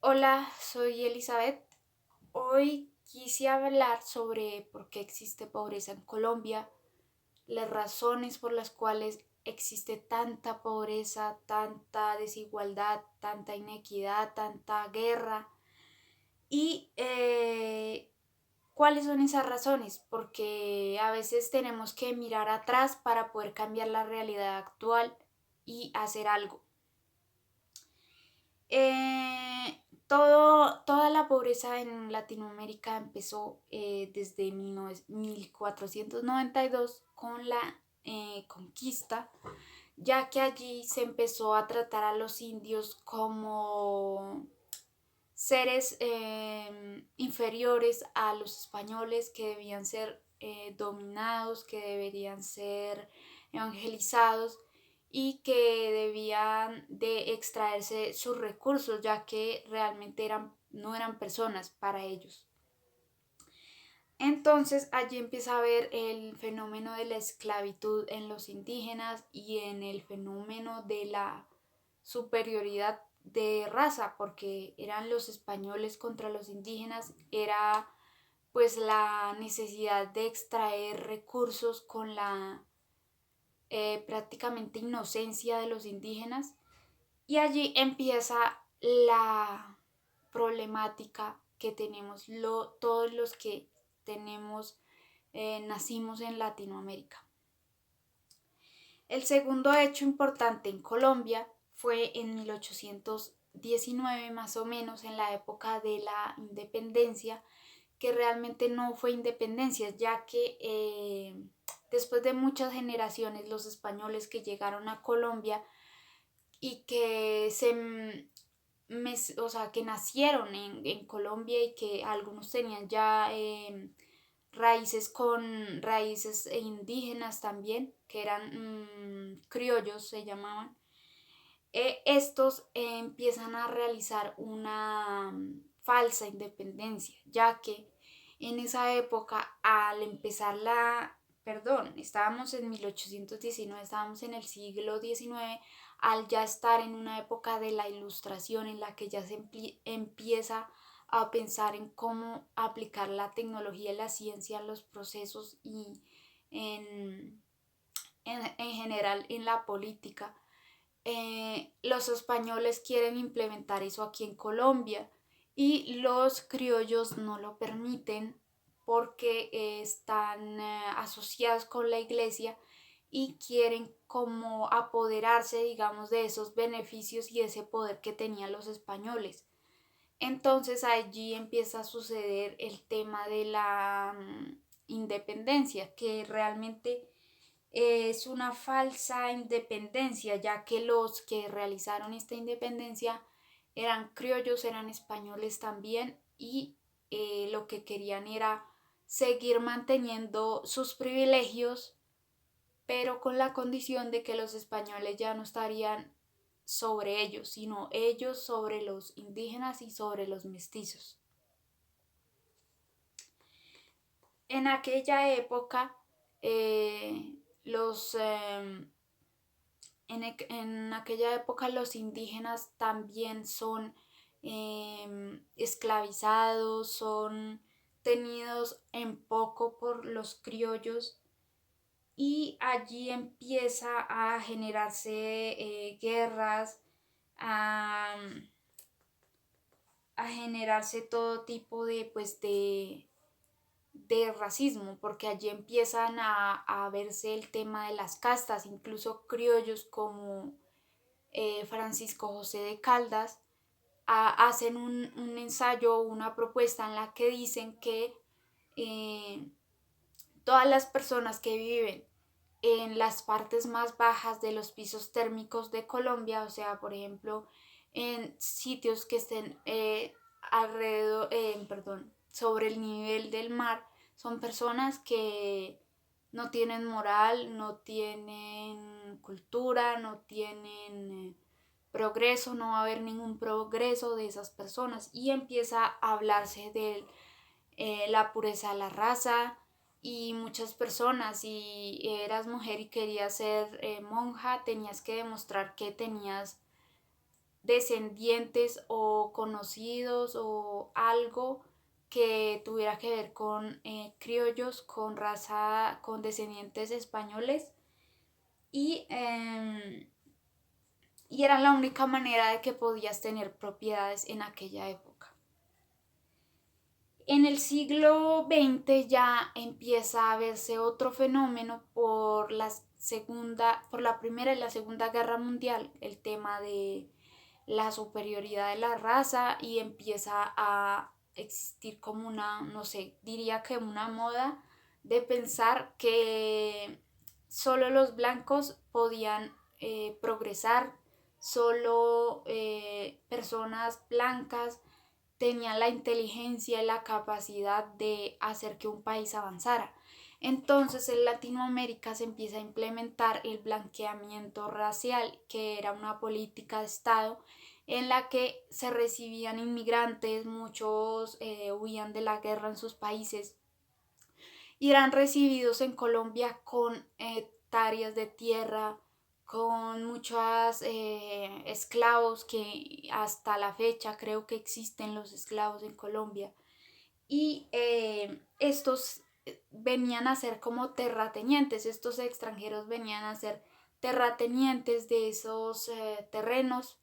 Hola, soy Elizabeth. Hoy quise hablar sobre por qué existe pobreza en Colombia, las razones por las cuales existe tanta pobreza, tanta desigualdad, tanta inequidad, tanta guerra y cuáles son esas razones, porque a veces tenemos que mirar atrás para poder cambiar la realidad actual y hacer algo. Toda la pobreza en Latinoamérica empezó desde 1492 con la conquista, ya que allí se empezó a tratar a los indios como seres inferiores a los españoles que debían ser dominados, que deberían ser evangelizados y que debían de extraerse sus recursos, ya que realmente no eran personas para ellos. Entonces allí empieza a ver el fenómeno de la esclavitud en los indígenas y en el fenómeno de la superioridad de raza, porque eran los españoles contra los indígenas, era pues la necesidad de extraer recursos con la prácticamente inocencia de los indígenas, y allí empieza la problemática que tenemos todos los que tenemos, nacimos en Latinoamérica. El segundo hecho importante en Colombia fue en 1819, más o menos en la época de la independencia, que realmente no fue independencia, ya que después de muchas generaciones los españoles que llegaron a Colombia y que que nacieron en Colombia y que algunos tenían ya raíces indígenas también, que eran criollos, se llamaban. Estos empiezan a realizar una falsa independencia, ya que en esa época, estábamos en 1819, estábamos en el siglo XIX, al ya estar en una época de la ilustración en la que ya se empieza a pensar en cómo aplicar la tecnología y la ciencia en los procesos y en, en general en la política. Los españoles quieren implementar eso aquí en Colombia y los criollos no lo permiten porque están asociados con la iglesia y quieren como apoderarse, digamos, de esos beneficios y ese poder que tenían los españoles. Entonces allí empieza a suceder el tema de la independencia, que realmente es una falsa independencia, ya que los que realizaron esta independencia eran criollos, eran españoles también, y lo que querían era seguir manteniendo sus privilegios, pero con la condición de que los españoles ya no estarían sobre ellos, sino ellos sobre los indígenas y sobre los mestizos. En aquella época, los en aquella época los indígenas también son esclavizados, son tenidos en poco por los criollos, y allí empieza a generarse guerras, a, a generarse todo tipo de racismo, porque allí empiezan a verse el tema de las castas, incluso criollos como Francisco José de Caldas hacen un ensayo, una propuesta en la que dicen que eh, todas las personas que viven en las partes más bajas de los pisos térmicos de Colombia, o sea, por ejemplo, en sitios que estén sobre el nivel del mar, son personas que no tienen moral, no tienen cultura, no tienen progreso, no va a haber ningún progreso de esas personas, y empieza a hablarse de la pureza de la raza. Y muchas personas, si eras mujer y querías ser monja, tenías que demostrar que tenías descendientes o conocidos o algo que tuviera que ver con criollos, con raza, con descendientes españoles y, y era la única manera de que podías tener propiedades en aquella época. En el siglo XX ya empieza a verse otro fenómeno por la Primera y la Segunda Guerra Mundial, el tema de la superioridad de la raza, y empieza a existir como una, no sé, diría que una moda de pensar que solo los blancos podían progresar, solo personas blancas tenían la inteligencia y la capacidad de hacer que un país avanzara. Entonces en Latinoamérica se empieza a implementar el blanqueamiento racial, que era una política de Estado en la que se recibían inmigrantes, muchos huían de la guerra en sus países y eran recibidos en Colombia con hectáreas de tierra, con muchos esclavos, que hasta la fecha creo que existen los esclavos en Colombia. Y estos venían a ser como terratenientes, estos extranjeros venían a ser terratenientes de esos terrenos,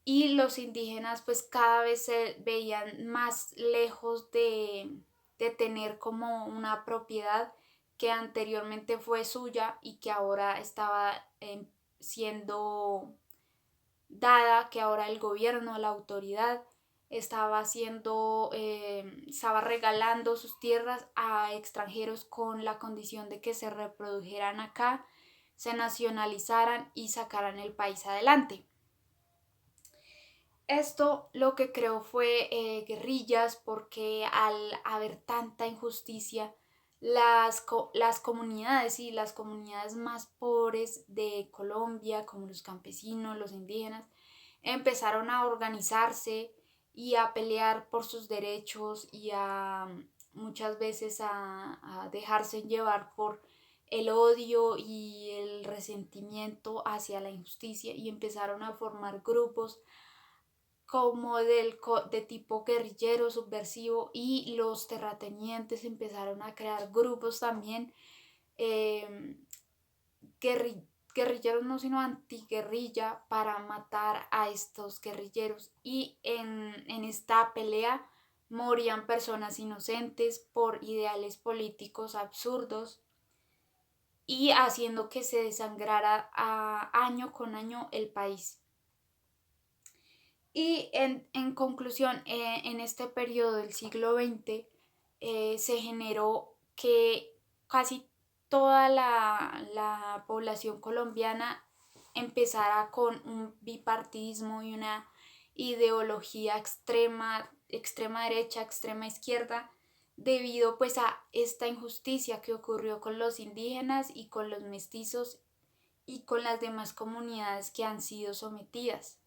y los indígenas pues cada vez se veían más lejos de tener como una propiedad que anteriormente fue suya y que ahora estaba siendo dada, que ahora el gobierno, la autoridad estaba regalando sus tierras a extranjeros con la condición de que se reprodujeran acá, se nacionalizaran y sacaran el país adelante. Esto lo que creó fue guerrillas, porque al haber tanta injusticia, las comunidades y las comunidades más pobres de Colombia, como los campesinos, los indígenas, empezaron a organizarse y a pelear por sus derechos y a muchas veces a dejarse llevar por el odio y el resentimiento hacia la injusticia, y empezaron a formar grupos como de tipo guerrillero, subversivo, y los terratenientes empezaron a crear grupos también eh, guerri guerrilleros, no sino antiguerrilla, para matar a estos guerrilleros, y en esta pelea morían personas inocentes por ideales políticos absurdos y haciendo que se desangrara año con año el país. Y en conclusión, en este periodo del siglo XX se generó que casi toda la población colombiana empezara con un bipartidismo y una ideología extrema, extrema derecha, extrema izquierda, debido pues a esta injusticia que ocurrió con los indígenas y con los mestizos y con las demás comunidades que han sido sometidas.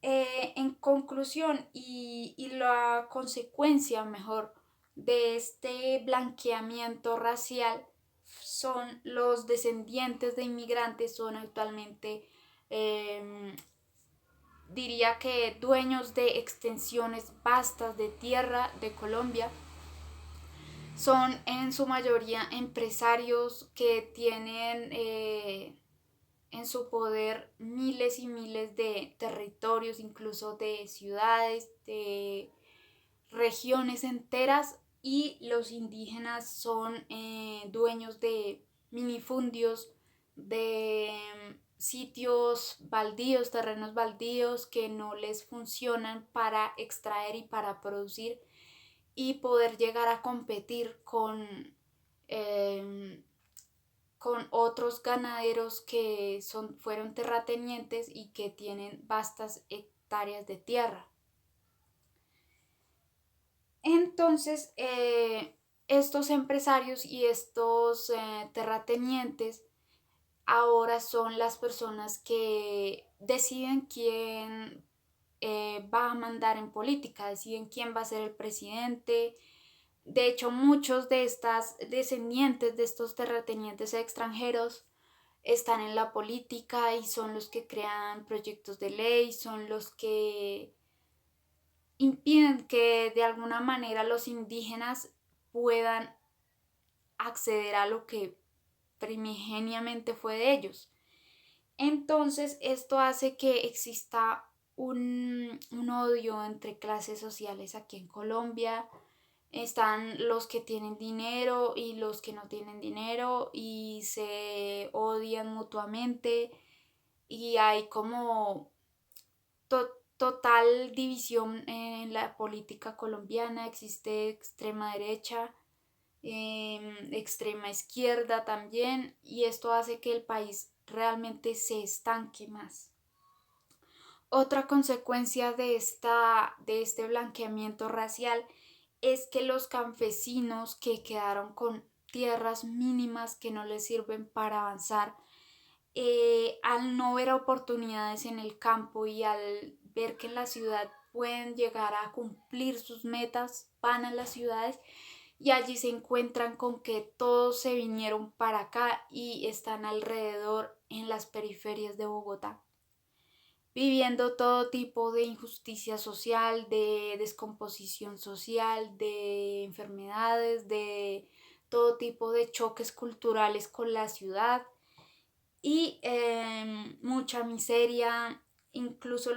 En conclusión, y la consecuencia mejor de este blanqueamiento racial, son los descendientes de inmigrantes, son actualmente, eh, diría que dueños de extensiones vastas de tierra de Colombia. Son en su mayoría empresarios que tienen en su poder miles y miles de territorios, incluso de ciudades, de regiones enteras, y los indígenas son dueños de minifundios, de sitios baldíos, terrenos baldíos que no les funcionan para extraer y para producir, y poder llegar a competir eh, con otros ganaderos que fueron terratenientes y que tienen vastas hectáreas de tierra. Entonces, estos empresarios y estos terratenientes ahora son las personas que deciden quién va a mandar en política, deciden quién va a ser el presidente. De hecho, muchos de estas descendientes de estos terratenientes extranjeros están en la política y son los que crean proyectos de ley, son los que impiden que de alguna manera los indígenas puedan acceder a lo que primigeniamente fue de ellos. Entonces esto hace que exista un odio entre clases sociales aquí en Colombia. Están los que tienen dinero y los que no tienen dinero y se odian mutuamente y hay como total división en la política colombiana. Existe extrema derecha, extrema izquierda también, y esto hace que el país realmente se estanque más. Otra consecuencia de este blanqueamiento racial es que los campesinos que quedaron con tierras mínimas que no les sirven para avanzar, al no ver oportunidades en el campo y al ver que en la ciudad pueden llegar a cumplir sus metas, van a las ciudades y allí se encuentran con que todos se vinieron para acá y están alrededor en las periferias de Bogotá, viviendo todo tipo de injusticia social, de descomposición social, de enfermedades, de todo tipo de choques culturales con la ciudad y mucha miseria. Incluso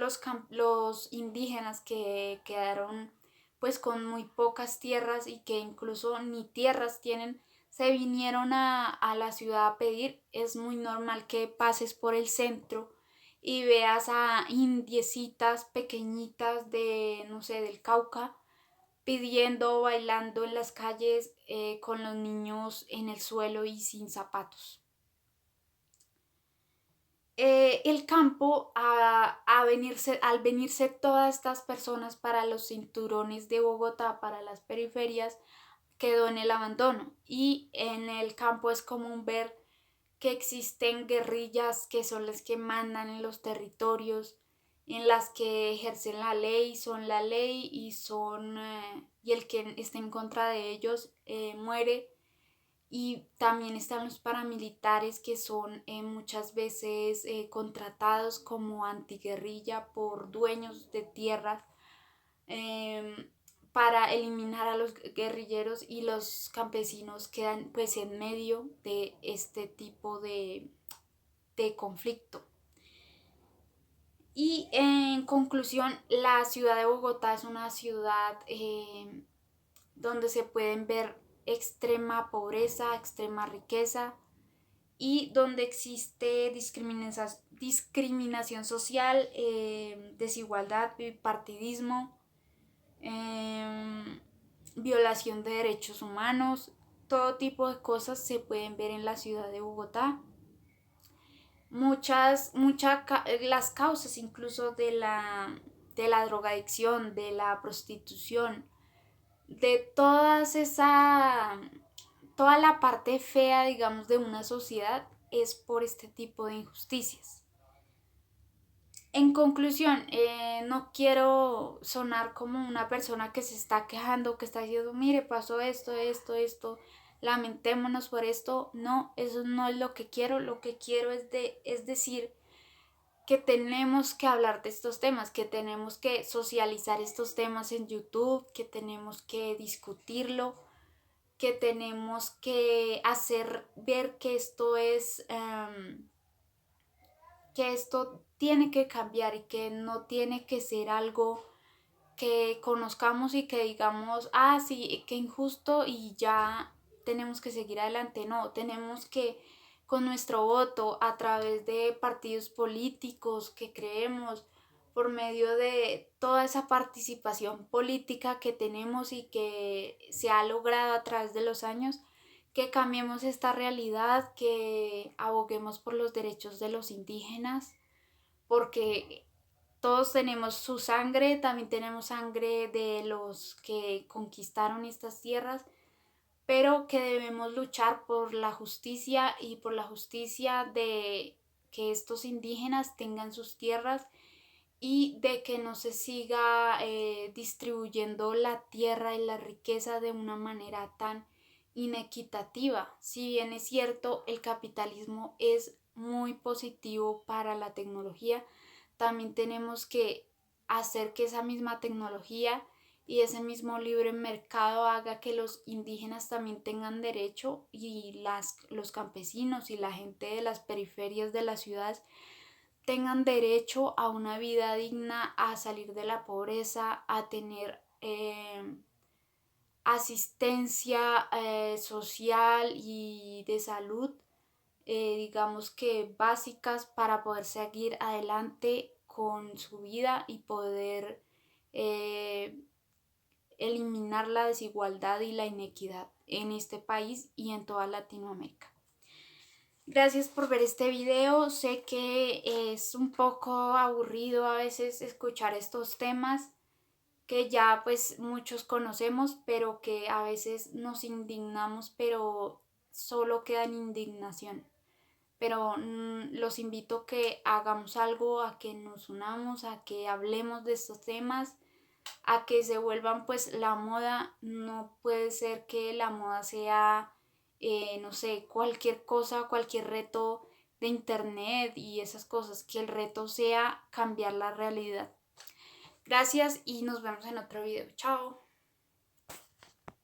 los indígenas que quedaron pues con muy pocas tierras y que incluso ni tierras tienen, se vinieron a la ciudad a pedir. Es muy normal que pases por el centro y veas a indiecitas pequeñitas de, no sé, del Cauca, pidiendo, bailando en las calles, con los niños en el suelo y sin zapatos. El campo, al venirse todas estas personas para los cinturones de Bogotá, para las periferias, quedó en el abandono. Y en el campo es común ver que existen guerrillas que son las que mandan en los territorios, en las que ejercen la ley, son la ley y el que esté en contra de ellos muere. Y también están los paramilitares que son muchas veces contratados como antiguerrilla por dueños de tierras, eh, para eliminar a los guerrilleros, y los campesinos quedan pues en medio de este tipo de conflicto. Y en conclusión, la ciudad de Bogotá es una ciudad donde se pueden ver extrema pobreza, extrema riqueza, y donde existe discriminación social, desigualdad, bipartidismo, violación de derechos humanos. Todo tipo de cosas se pueden ver en la ciudad de Bogotá. Las causas incluso de la drogadicción, de la prostitución, de toda la parte fea, digamos, de una sociedad, es por este tipo de injusticias. En conclusión, no quiero sonar como una persona que se está quejando, que está diciendo, mire, pasó esto, esto, esto, lamentémonos por esto. No, eso no es lo que quiero. Lo que quiero es decir que tenemos que hablar de estos temas, que tenemos que socializar estos temas en YouTube, que tenemos que discutirlo, que tenemos que hacer ver que que esto tiene que cambiar y que no tiene que ser algo que conozcamos y que digamos, ah, sí, qué injusto y ya tenemos que seguir adelante. No, tenemos que con nuestro voto, a través de partidos políticos que creemos, por medio de toda esa participación política que tenemos y que se ha logrado a través de los años, que cambiemos esta realidad, que aboguemos por los derechos de los indígenas, porque todos tenemos su sangre, también tenemos sangre de los que conquistaron estas tierras, pero que debemos luchar por la justicia y por la justicia de que estos indígenas tengan sus tierras y de que no se siga distribuyendo la tierra y la riqueza de una manera tan inequitativa. Si bien es cierto, el capitalismo es muy positivo para la tecnología, también tenemos que hacer que esa misma tecnología y ese mismo libre mercado haga que los indígenas también tengan derecho y los campesinos y la gente de las periferias de las ciudades tengan derecho a una vida digna, a salir de la pobreza, a tener asistencia social y de salud, digamos que básicas para poder seguir adelante con su vida y poder eh, eliminar la desigualdad y la inequidad en este país y en toda Latinoamérica. Gracias por ver este video. Sé que es un poco aburrido a veces escuchar estos temas que ya pues muchos conocemos, pero que a veces nos indignamos, pero solo queda en indignación. Pero los invito a que hagamos algo, a que nos unamos, a que hablemos de estos temas, a que se vuelvan pues la moda. No puede ser que la moda sea, no sé, cualquier cosa, cualquier reto de internet y esas cosas, que el reto sea cambiar la realidad. Gracias y nos vemos en otro video. Chao.